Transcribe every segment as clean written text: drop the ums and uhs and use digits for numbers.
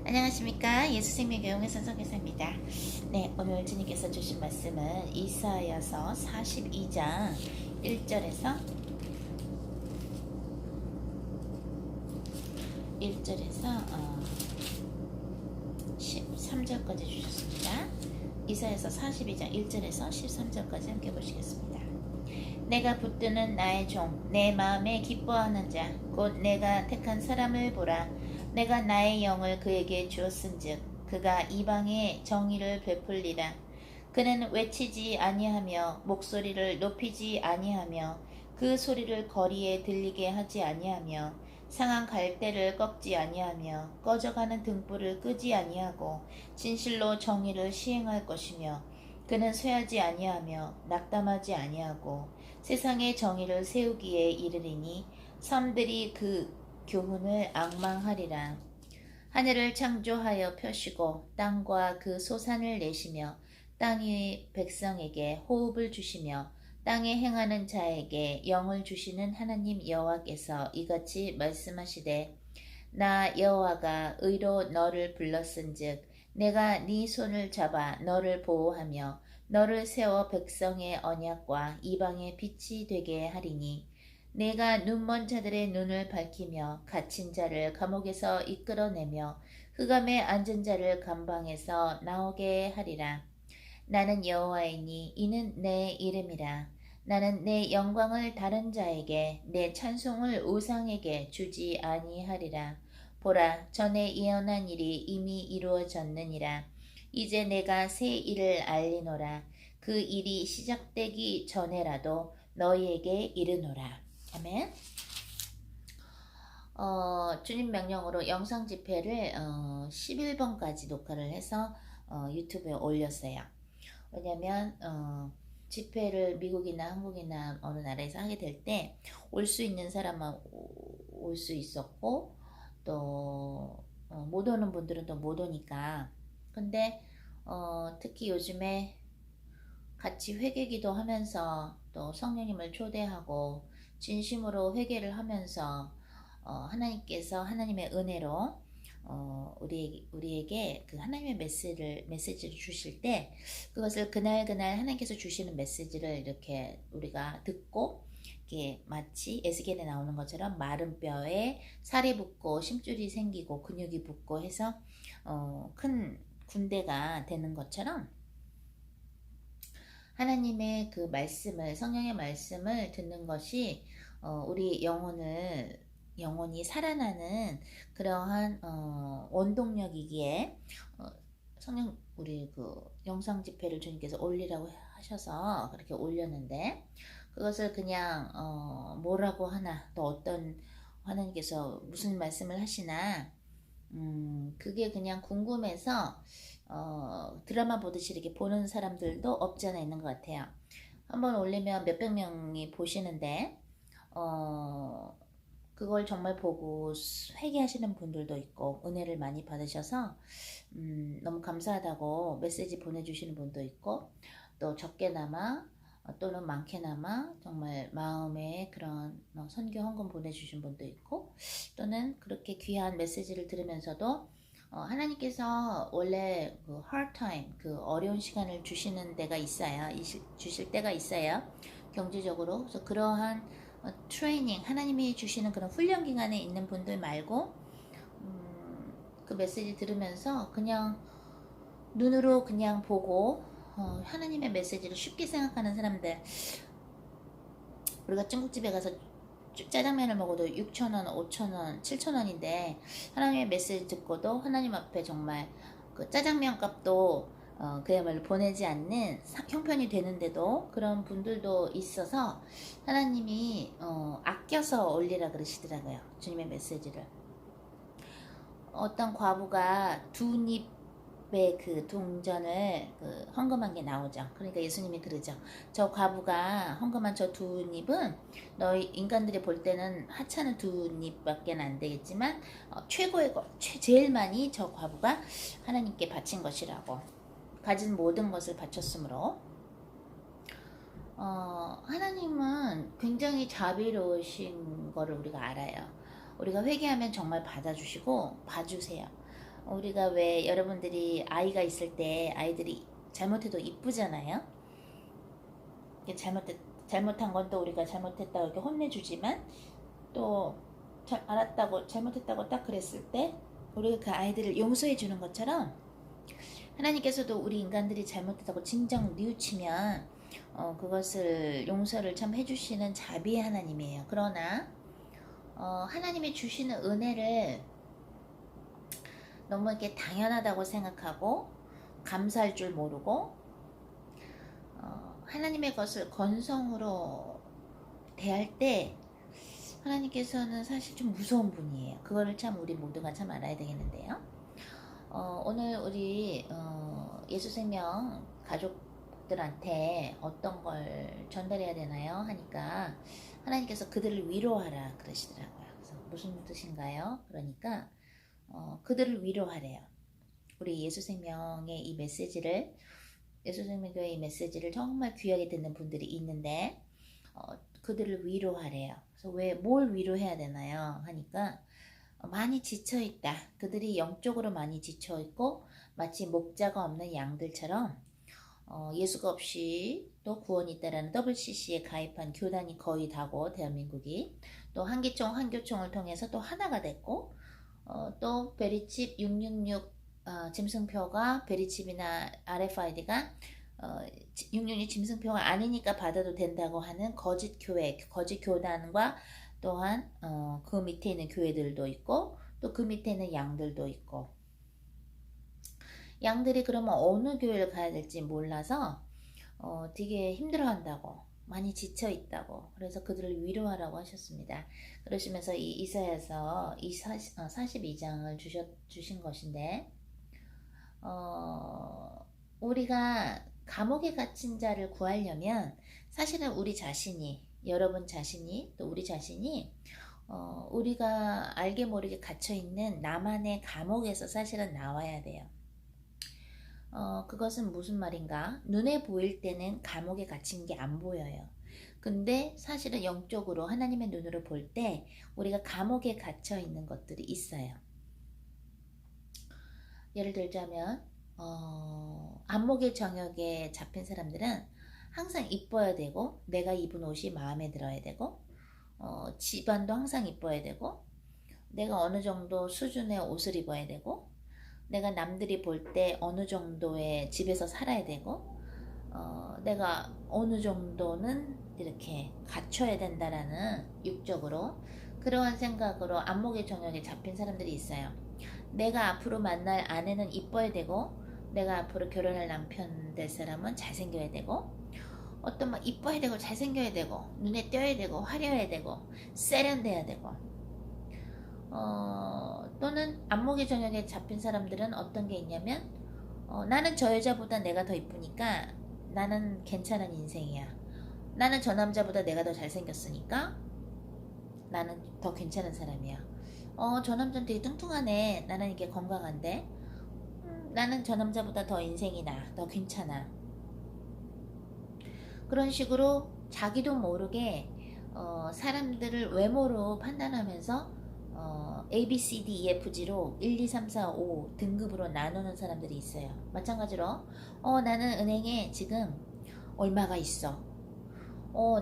안녕하십니까. 예수생명교회 선성교사입니다. 네, 오늘 주님께서 주신 말씀은 이사야서 42장 1절에서 13절까지 주셨습니다. 이사야서 42장 1절에서 13절까지 함께 보시겠습니다. 내가 붙드는 나의 종, 내 마음에 기뻐하는 자, 곧 내가 택한 사람을 보라. 내가 나의 영을 그에게 주었은즉 그가 이방에 정의를 베풀리라. 그는 외치지 아니하며 목소리를 높이지 아니하며 그 소리를 거리에 들리게 하지 아니하며 상한 갈대를 꺾지 아니하며 꺼져가는 등불을 끄지 아니하고 진실로 정의를 시행할 것이며 그는 쇠하지 아니하며 낙담하지 아니하고 세상의 정의를 세우기에 이르리니 섬들이 그 교훈을 앙망하리라. 하늘을 창조하여 펴시고 땅과 그 소산을 내시며 땅의 백성에게 호흡을 주시며 땅에 행하는 자에게 영을 주시는 하나님 여호와께서 이같이 말씀하시되 나 여호와가 의로 너를 불렀은즉 내가 네 손을 잡아 너를 보호하며 너를 세워 백성의 언약과 이방의 빛이 되게 하리니 내가 눈먼 자들의 눈을 밝히며 갇힌 자를 감옥에서 이끌어내며 흑암에 앉은 자를 감방에서 나오게 하리라. 나는 여호와이니 이는 내 이름이라. 나는 내 영광을 다른 자에게 내 찬송을 우상에게 주지 아니하리라. 보라, 전에 예언한 일이 이미 이루어졌느니라. 이제 내가 새 일을 알리노라. 그 일이 시작되기 전에라도 너희에게 이르노라. 아멘. 주님 명령으로 영상 집회를 11번까지 녹화를 해서 유튜브에 올렸어요. 왜냐면 집회를 미국이나 한국이나 어느 나라에서 하게 될 때 올 수 있는 사람만 올 수 있었고 또 못 오는 분들은 또 못 오니까. 근데 특히 요즘에 같이 회개기도 하면서 또 성령님을 초대하고 진심으로 회개를 하면서 하나님께서 하나님의 은혜로 우리에게 그 하나님의 메시지를 주실 때 그것을 그날 하나님께서 주시는 메시지를 이렇게 우리가 듣고 이게 마치 에스겔에 나오는 것처럼 마른 뼈에 살이 붙고 심줄이 생기고 근육이 붙고 해서 큰 군대가 되는 것처럼 하나님의 그 말씀을, 성령의 말씀을 듣는 것이 우리 영혼이 살아나는 그러한 원동력이기에 성령 우리 그 영상 집회를 주님께서 올리라고 하셔서 그렇게 올렸는데 그것을 그냥 뭐라고 하나 또 어떤 하나님께서 무슨 말씀을 하시나 그게 그냥 궁금해서 드라마 보듯이 이렇게 보는 사람들도 없지 않아 있는 것 같아요. 한번 올리면 몇백 명이 보시는데 그걸 정말 보고 회개하시는 분들도 있고 은혜를 많이 받으셔서 너무 감사하다고 메시지 보내주시는 분도 있고 또 적게나마 또는 많게나마 정말 마음에 그런 선교 헌금 보내주신 분도 있고 또는 그렇게 귀한 메시지를 들으면서도 하나님께서 원래 그 hard time, 그 어려운 시간을 주시는 때가 있어요. 주실 때가 있어요. 경제적으로. 그래서 그러한 트레이닝, 하나님이 주시는 그런 훈련 기간에 있는 분들 말고 그 메시지 들으면서 그냥 눈으로 그냥 보고 하나님의 메시지를 쉽게 생각하는 사람들. 우리가 중국집에 가서 짜장면을 먹어도 6,000원, 5,000원, 7,000원인데 하나님의 메시지 듣고도 하나님 앞에 정말 그 짜장면 값도 그야말로 보내지 않는 형편이 되는데도 그런 분들도 있어서 하나님이 아껴서 올리라 그러시더라고요. 주님의 메시지를. 어떤 과부가 두 잎의 그 동전을 그 헌금한 게 나오죠. 그러니까 예수님이 그러죠. 저 과부가 헌금한 저 두 잎은 너희 인간들이 볼 때는 하찮은 두 잎밖에 안 되겠지만 최고의 것, 제일 많이 저 과부가 하나님께 바친 것이라고. 가진 모든 것을 바쳤으므로 하나님은 굉장히 자비로우신 거를 우리가 알아요. 우리가 회개하면 정말 받아주시고 봐주세요. 우리가 왜 여러분들이 아이가 있을 때 아이들이 잘못해도 이쁘잖아요. 이게 잘못한 건 또 우리가 잘못했다고 이렇게 혼내주지만 또 알았다고 잘못했다고 딱 그랬을 때 우리가 그 아이들을 용서해 주는 것처럼 하나님께서도 우리 인간들이 잘못했다고 진정 뉘우치면 그것을 용서를 참 해주시는 자비의 하나님이에요. 그러나 하나님이 주시는 은혜를 너무 이렇게 당연하다고 생각하고 감사할 줄 모르고 하나님의 것을 건성으로 대할 때 하나님께서는 사실 좀 무서운 분이에요. 그거를 참 우리 모두가 참 알아야 되겠는데요. 오늘 우리 예수생명 가족들한테 어떤 걸 전달해야 되나요? 하니까 하나님께서 그들을 위로하라 그러시더라고요. 그래서 무슨 뜻인가요? 그러니까 그들을 위로하래요. 우리 예수생명의 이 메시지를 예수생명교회 이 메시지를 정말 귀하게 듣는 분들이 있는데 그들을 위로하래요. 그래서 왜 뭘 위로해야 되나요? 하니까 많이 지쳐있다. 그들이 영적으로 많이 지쳐있고 마치 목자가 없는 양들처럼 예수가 없이 또 구원이 있다라는 WCC에 가입한 교단이 거의 다고 대한민국이 또 한기총 한교총을 통해서 또 하나가 됐고 또 베리칩 666 짐승표가 베리칩이나 RFID가 666 짐승표가 아니니까 받아도 된다고 하는 거짓 교회, 거짓 교단과 또한 그 밑에 있는 교회들도 있고 또 그 밑에 있는 양들도 있고 양들이 그러면 어느 교회를 가야 될지 몰라서 되게 힘들어한다고 많이 지쳐있다고 그래서 그들을 위로하라고 하셨습니다. 그러시면서 이 이사야서 42장을 주신 것인데 우리가 감옥에 갇힌 자를 구하려면 사실은 우리 자신이 여러분 자신이 또 우리 자신이 우리가 알게 모르게 갇혀있는 나만의 감옥에서 사실은 나와야 돼요. 그것은 무슨 말인가? 눈에 보일 때는 감옥에 갇힌 게 안 보여요. 근데 사실은 영적으로 하나님의 눈으로 볼 때 우리가 감옥에 갇혀 있는 것들이 있어요. 예를 들자면 안목의 정역에 잡힌 사람들은 항상 이뻐야 되고 내가 입은 옷이 마음에 들어야 되고 집안도 항상 이뻐야 되고 내가 어느 정도 수준의 옷을 입어야 되고 내가 남들이 볼 때 어느 정도의 집에서 살아야 되고 내가 어느 정도는 이렇게 갖춰야 된다라는 육적으로 그러한 생각으로 안목의 정역에 잡힌 사람들이 있어요. 내가 앞으로 만날 아내는 이뻐야 되고 내가 앞으로 결혼할 남편 될 사람은 잘생겨야 되고 어떤 막 이뻐야 되고 잘생겨야 되고 눈에 띄어야 되고 화려해야 되고 세련돼야 되고 또는 안목의 정역에 잡힌 사람들은 어떤 게 있냐면 나는 저 여자보다 내가 더 이쁘니까 나는 괜찮은 인생이야. 나는 저 남자보다 내가 더 잘생겼으니까 나는 더 괜찮은 사람이야. 저 남자는 되게 뚱뚱하네. 나는 이게 건강한데 나는 저 남자보다 더 인생이 나. 더 괜찮아. 그런 식으로 자기도 모르게 사람들을 외모로 판단하면서 A, B, C, D, E, F, G로 1, 2, 3, 4, 5 등급으로 나누는 사람들이 있어요. 마찬가지로 나는 은행에 지금 얼마가 있어.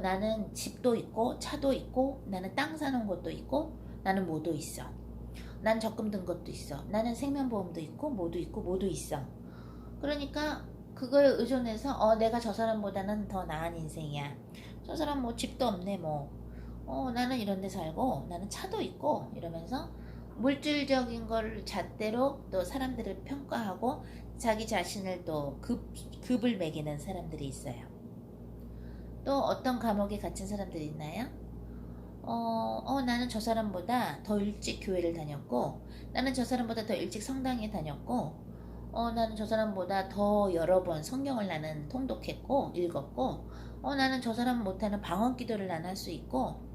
나는 집도 있고 차도 있고 나는 땅 사는 것도 있고 나는 뭐도 있어. 난 적금 든 것도 있어. 나는 생명보험도 있고 모두 있어. 그러니까 그거에 의존해서 내가 저 사람보다는 더 나은 인생이야. 저 사람 뭐 집도 없네 뭐. 나는 이런 데 살고 나는 차도 있고 이러면서 물질적인 걸 잣대로 또 사람들을 평가하고 자기 자신을 또 급을 매기는 사람들이 있어요. 또 어떤 감옥에 갇힌 사람들이 있나요? 나는 저 사람보다 더 일찍 교회를 다녔고 나는 저 사람보다 더 일찍 성당에 다녔고 나는 저 사람보다 더 여러 번 성경을 나는 통독했고 읽었고 나는 저 사람 못하는 방언 기도를 난 할 수 있고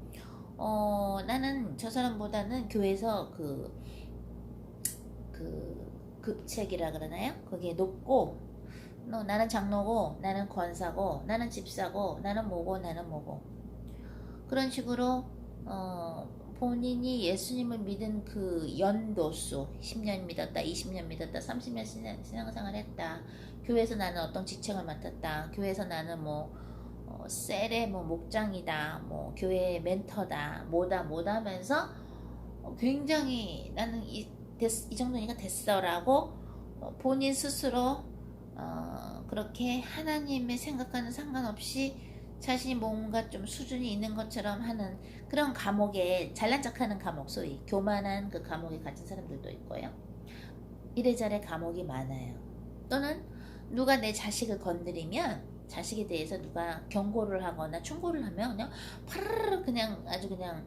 나는 저 사람보다는 교회에서 급책이라 그러나요? 그게 높고 나는 장로고 나는 권사고 나는 집사고 나는 뭐고 그런 식으로 본인이 예수님을 믿은 그 연도수 10년 믿었다, 20년 믿었다, 30년 신앙생활 했다, 교회에서 나는 어떤 직책을 맡았다, 교회에서 나는 뭐 셀의 뭐 목장이다, 뭐 교회의 멘터다, 뭐다 하면서 굉장히 나는 이 정도니까 됐어라고 본인 스스로 그렇게 하나님의 생각과는 상관없이 자신이 뭔가 좀 수준이 있는 것처럼 하는 그런 감옥에 잘난 척하는 감옥, 소위 교만한 그 감옥에 갇힌 사람들도 있고요. 이래저래 감옥이 많아요. 또는 누가 내 자식을 건드리면 자식에 대해서 누가 경고를 하거나 충고를 하면 그냥 파르르 그냥 아주 그냥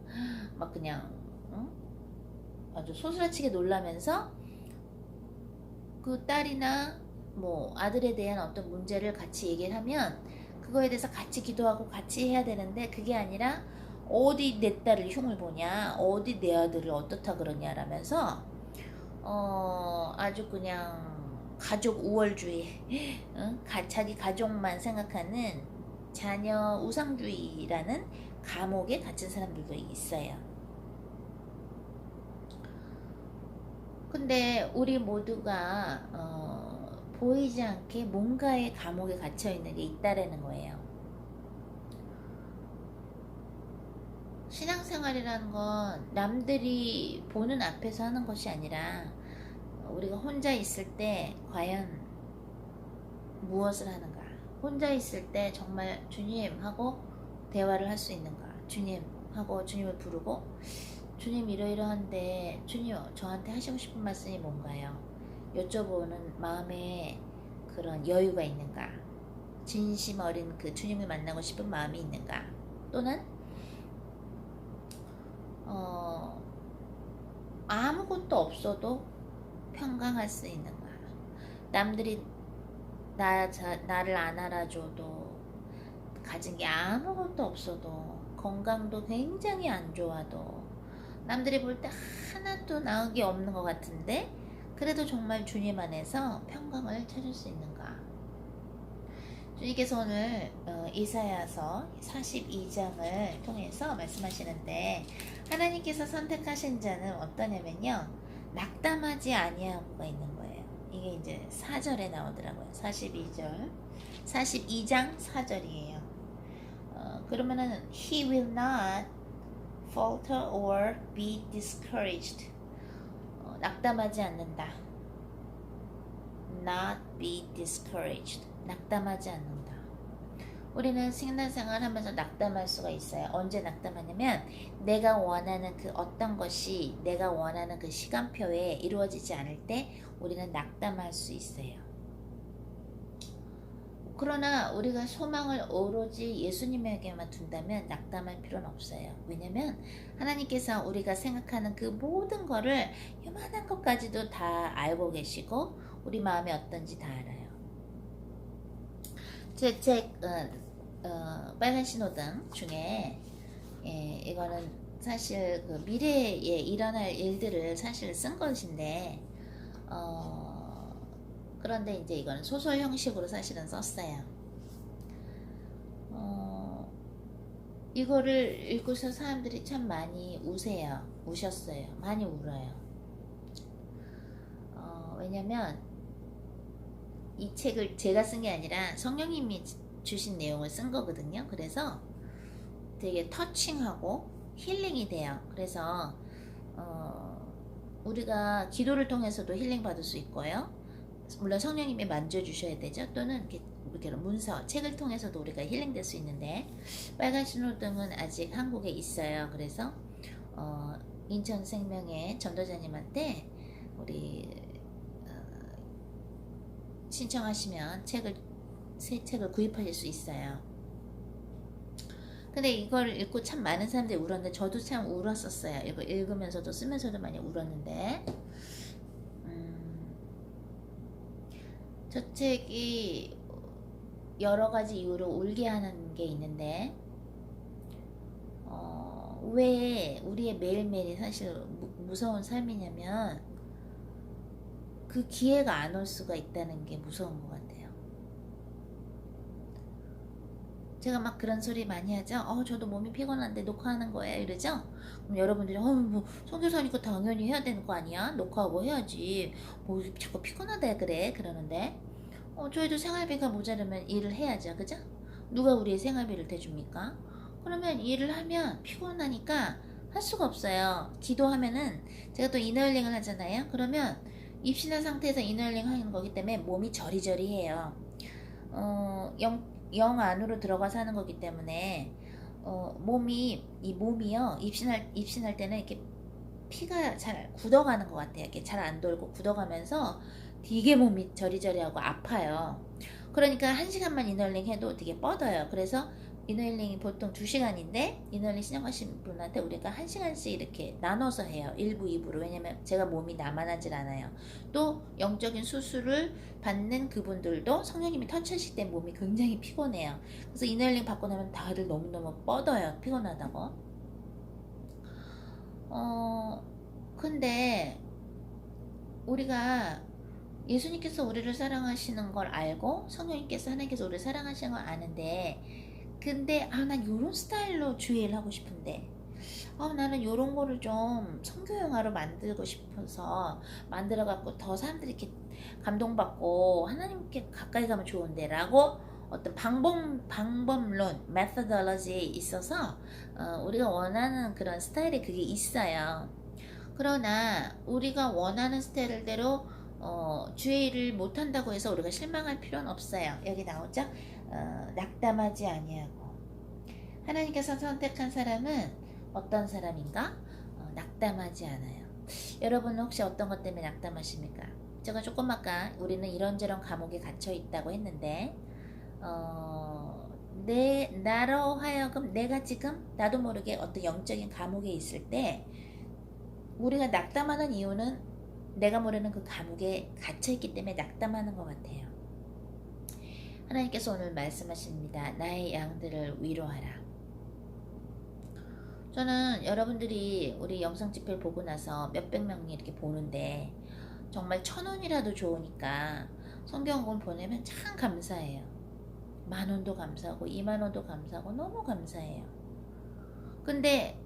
막 그냥 아주 소스라치게 놀라면서 그 딸이나 뭐 아들에 대한 어떤 문제를 같이 얘기를 하면 그거에 대해서 같이 기도하고 같이 해야 되는데 그게 아니라 어디 내 딸을 흉을 보냐, 어디 내 아들을 어떻다 그러냐라면서 아주 그냥 가족 우월주의, 자기 가족만 생각하는 자녀 우상주의라는 감옥에 갇힌 사람들도 있어요. 근데 우리 모두가 보이지 않게 뭔가의 감옥에 갇혀 있는 게 있다라는 거예요. 신앙생활이라는 건 남들이 보는 앞에서 하는 것이 아니라 우리가 혼자 있을 때 과연 무엇을 하는가? 혼자 있을 때 정말 주님하고 대화를 할 수 있는가? 주님하고 주님을 부르고 주님 이러이러한데 주님 저한테 하시고 싶은 말씀이 뭔가요? 여쭤보는 마음에 그런 여유가 있는가? 진심 어린 그 주님을 만나고 싶은 마음이 있는가? 또는 아무것도 없어도 평강할 수 있는가? 남들이 나를 안 알아줘도 가진 게 아무것도 없어도 건강도 굉장히 안 좋아도 남들이 볼 때 하나도 나은 게 없는 것 같은데 그래도 정말 주님 안에서 평강을 찾을 수 있는가? 주님께서 오늘 이사야서 42장을 통해서 말씀하시는데 하나님께서 선택하신 자는 어떠냐면요, 낙담하지 아니하고가 있는 거예요. 이게 이제 4절에 나오더라고요. 42장 4절이에요. 그러면은 He will not falter or be discouraged. 낙담하지 않는다. Not be discouraged. 낙담하지 않는다. 우리는 신앙생활 하면서 낙담할 수가 있어요. 언제 낙담하냐면 내가 원하는 그 어떤 것이 내가 원하는 그 시간표에 이루어지지 않을 때 우리는 낙담할 수 있어요. 그러나 우리가 소망을 오로지 예수님에게만 둔다면 낙담할 필요는 없어요. 왜냐면 하나님께서 우리가 생각하는 그 모든 거를 요만한 것까지도 다 알고 계시고 우리 마음이 어떤지 다 알아요. 제 책 빨간 신호등 중에 이거는 사실 그 미래에 일어날 일들을 사실 쓴 것인데 그런데 이제 이거는 소설 형식으로 사실은 썼어요. 이거를 읽고서 사람들이 참 많이 우셨어요. 많이 울어요. 왜냐면 이 책을 제가 쓴 게 아니라 성령님이 주신 내용을 쓴 거거든요. 그래서 되게 터칭하고 힐링이 돼요. 그래서 우리가 기도를 통해서도 힐링 받을 수 있고요. 물론 성령님이 만져주셔야 되죠. 또는 이렇게 문서, 책을 통해서도 우리가 힐링될 수 있는데 빨간 신호등은 아직 한국에 있어요. 그래서 인천생명의 전도자님한테 우리 신청하시면 새 책을 구입하실 수 있어요. 근데 이걸 읽고 참 많은 사람들이 울었는데 저도 참 울었었어요. 이거 읽으면서도 쓰면서도 많이 울었는데 저 책이 여러 가지 이유로 울게 하는 게 있는데 왜 우리의 매일매일이 사실 무서운 삶이냐면 그 기회가 안 올 수가 있다는 게 무서운 것 같아요. 제가 막 그런 소리 많이 하죠. 저도 몸이 피곤한데 녹화하는 거예요. 이러죠. 그럼 여러분들이 뭐 선교사니까 당연히 해야 되는 거 아니야? 녹화하고 해야지. 뭐 자꾸 피곤하다 그래. 그러는데 저희도 생활비가 모자르면 일을 해야죠. 그죠? 누가 우리의 생활비를 대줍니까? 그러면 일을 하면 피곤하니까 할 수가 없어요. 기도하면은 제가 또 이너힐링을 하잖아요. 그러면 입신한 상태에서 이너힐링 하는 거기 때문에 몸이 저리저리해요. 영 안으로 들어가서 하는 거기 때문에 이 몸이요 입신할 때는 이렇게 피가 잘 굳어가는 것 같아요. 이렇게 잘 안 돌고 굳어가면서 되게 몸이 저리저리하고 아파요. 그러니까 1시간만 이너힐링 해도 되게 뻗어요. 그래서 이너힐링이 보통 2시간인데 이너힐링 신청하신 분한테 우리가 1시간씩 이렇게 나눠서 해요. 1부, 2부로. 왜냐면 제가 몸이 나만하질 않아요. 또 영적인 수술을 받는 그분들도 성령님이 터치하실 때 몸이 굉장히 피곤해요. 그래서 이너힐링 받고 나면 다들 너무너무 뻗어요. 피곤하다고. 근데 우리가 예수님께서 우리를 사랑하시는 걸 알고 성령님께서 하나님께서 우리를 사랑하시는 걸 아는데 근데 난 요런 스타일로 주의를 하고 싶은데 나는 요런 거를 좀 선교 영화로 만들고 싶어서 만들어 갖고 더 사람들이 이렇게 감동받고 하나님께 가까이 가면 좋은데 라고 어떤 방법론 methodology에 있어서 우리가 원하는 그런 스타일이 그게 있어요. 그러나 우리가 원하는 스타일대로 주의를 못한다고 해서 우리가 실망할 필요는 없어요. 여기 나오죠? 낙담하지 아니하고 하나님께서 선택한 사람은 어떤 사람인가? 낙담하지 않아요. 여러분은 혹시 어떤 것 때문에 낙담하십니까? 제가 조금 아까 우리는 이런저런 감옥에 갇혀 있다고 했는데 나로 하여금 내가 지금 나도 모르게 어떤 영적인 감옥에 있을 때 우리가 낙담하는 이유는 내가 모르는 그 감옥에 갇혀있기 때문에 낙담하는 것 같아요. 하나님께서 오늘 말씀하십니다. 나의 양들을 위로하라. 저는 여러분들이 우리 영상 집회를 보고 나서 몇백 명이 이렇게 보는데 정말 1,000원이라도 좋으니까 성경을 보내면 참 감사해요. 10,000원도 감사하고 20,000원도 감사하고 너무 감사해요. 근데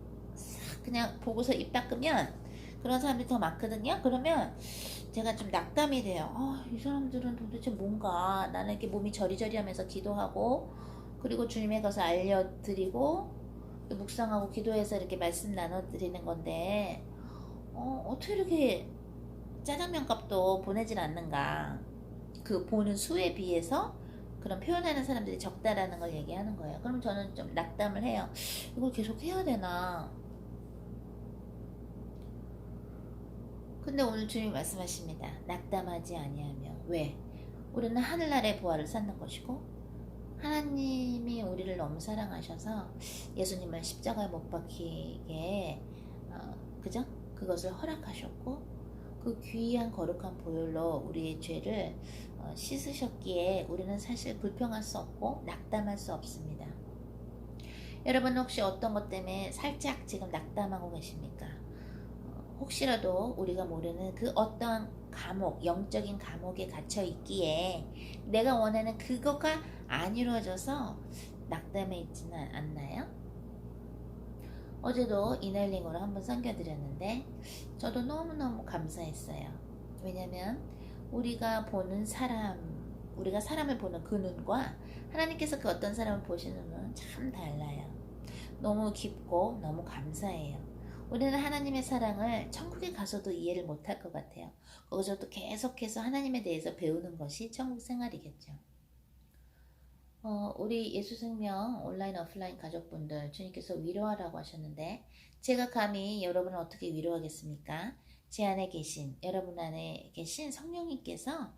그냥 보고서 입 닦으면 그런 사람들이 더 많거든요. 그러면 제가 좀 낙담이 돼요. 이 사람들은 도대체 뭔가 나는 이렇게 몸이 저리저리하면서 기도하고 그리고 주님의 것을 알려드리고 묵상하고 기도해서 이렇게 말씀 나눠드리는 건데 어떻게 이렇게 짜장면 값도 보내질 않는가. 그 보는 수에 비해서 그런 표현하는 사람들이 적다라는 걸 얘기하는 거예요. 그럼 저는 좀 낙담을 해요. 이걸 계속 해야 되나. 근데 오늘 주님이 말씀하십니다. 낙담하지 아니하며. 왜? 우리는 하늘나라의 부활을 쌓는 것이고 하나님이 우리를 너무 사랑하셔서 예수님을 십자가에 못 박히게 그죠? 그것을 허락하셨고 그 귀한 거룩한 보혈로 우리의 죄를 씻으셨기에 우리는 사실 불평할 수 없고 낙담할 수 없습니다. 여러분 혹시 어떤 것 때문에 살짝 지금 낙담하고 계십니까? 혹시라도 우리가 모르는 그 어떤 감옥, 영적인 감옥에 갇혀 있기에 내가 원하는 그거가 안 이루어져서 낙담해 있지는 않나요? 어제도 이날링으로 한번 섬겨드렸는데 저도 너무너무 감사했어요. 왜냐면 우리가 보는 사람, 우리가 사람을 보는 그 눈과 하나님께서 그 어떤 사람을 보시는 눈은 참 달라요. 너무 깊고 너무 감사해요. 우리는 하나님의 사랑을 천국에 가서도 이해를 못할 것 같아요. 거기서도 계속해서 하나님에 대해서 배우는 것이 천국 생활이겠죠. 우리 예수생명 온라인 오프라인 가족분들 주님께서 위로하라고 하셨는데 제가 감히 여러분을 어떻게 위로하겠습니까? 제 안에 계신 여러분 안에 계신 성령님께서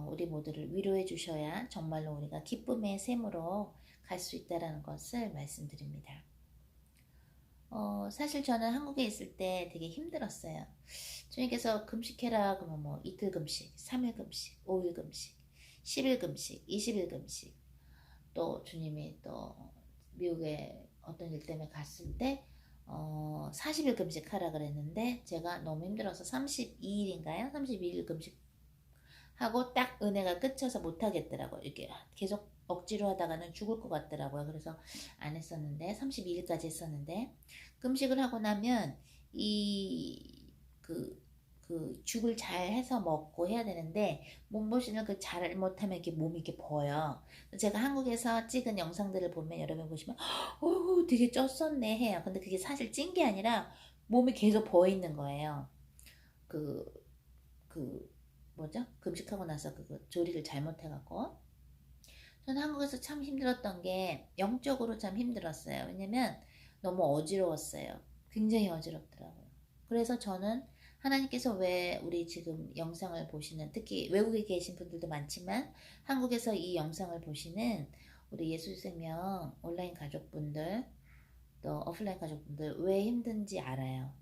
우리 모두를 위로해 주셔야 정말로 우리가 기쁨의 샘으로 갈 수 있다는 것을 말씀드립니다. 사실 저는 한국에 있을 때 되게 힘들었어요. 주님께서 금식해라 그러면 뭐 이틀 금식, 3일 금식, 5일 금식, 10일 금식, 20일 금식 또 주님이 또 미국에 어떤 일 때문에 갔을 때 40일 금식하라 그랬는데 제가 너무 힘들어서 32일인가요? 32일 금식하고 딱 은혜가 끝쳐서 못하겠더라고요. 이렇게 계속 억지로 하다가는 죽을 것 같더라고요. 그래서 안 했었는데 32일까지 했었는데 금식을 하고 나면 그 죽을 잘 해서 먹고 해야 되는데 몸보신을 그 잘못하면 이렇게 몸이 이렇게 버요. 제가 한국에서 찍은 영상들을 보면 여러분 보시면 어우 되게 쪘었네 해요. 근데 그게 사실 찐 게 아니라 몸이 계속 버어 있는 거예요. 그, 뭐죠? 금식하고 나서 그거 조리를 잘못해갖고. 저는 한국에서 참 힘들었던 게 영적으로 참 힘들었어요. 왜냐면 너무 어지러웠어요. 굉장히 어지럽더라고요. 그래서 저는 하나님께서 왜 우리 지금 영상을 보시는, 특히 외국에 계신 분들도 많지만 한국에서 이 영상을 보시는 우리 예수생명 온라인 가족분들, 또 오프라인 가족분들 왜 힘든지 알아요.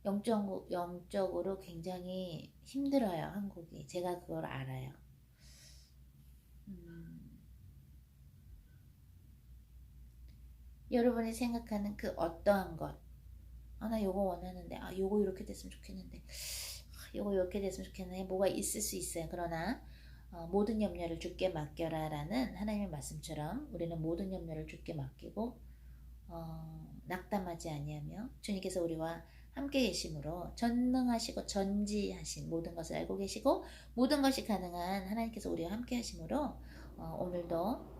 영적으로 굉장히 힘들어요, 한국이. 제가 그걸 알아요. 여러분이 생각하는 그 어떠한 것, 나 요거 원하는데, 요거 이렇게 됐으면 좋겠는데, 요거 이렇게 됐으면 좋겠는데, 뭐가 있을 수 있어요. 그러나, 모든 염려를 주께 맡겨라 라는 하나님의 말씀처럼 우리는 모든 염려를 주께 맡기고, 낙담하지 아니하며 주님께서 우리와 함께 계심으로 전능하시고 전지하신 모든 것을 알고 계시고 모든 것이 가능한 하나님께서 우리와 함께 하심으로 오늘도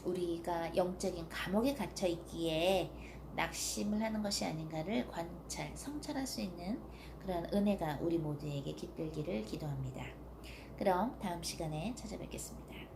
우리가 영적인 감옥에 갇혀 있기에 낙심을 하는 것이 아닌가를 성찰할 수 있는 그런 은혜가 우리 모두에게 깃들기를 기도합니다. 그럼 다음 시간에 찾아뵙겠습니다.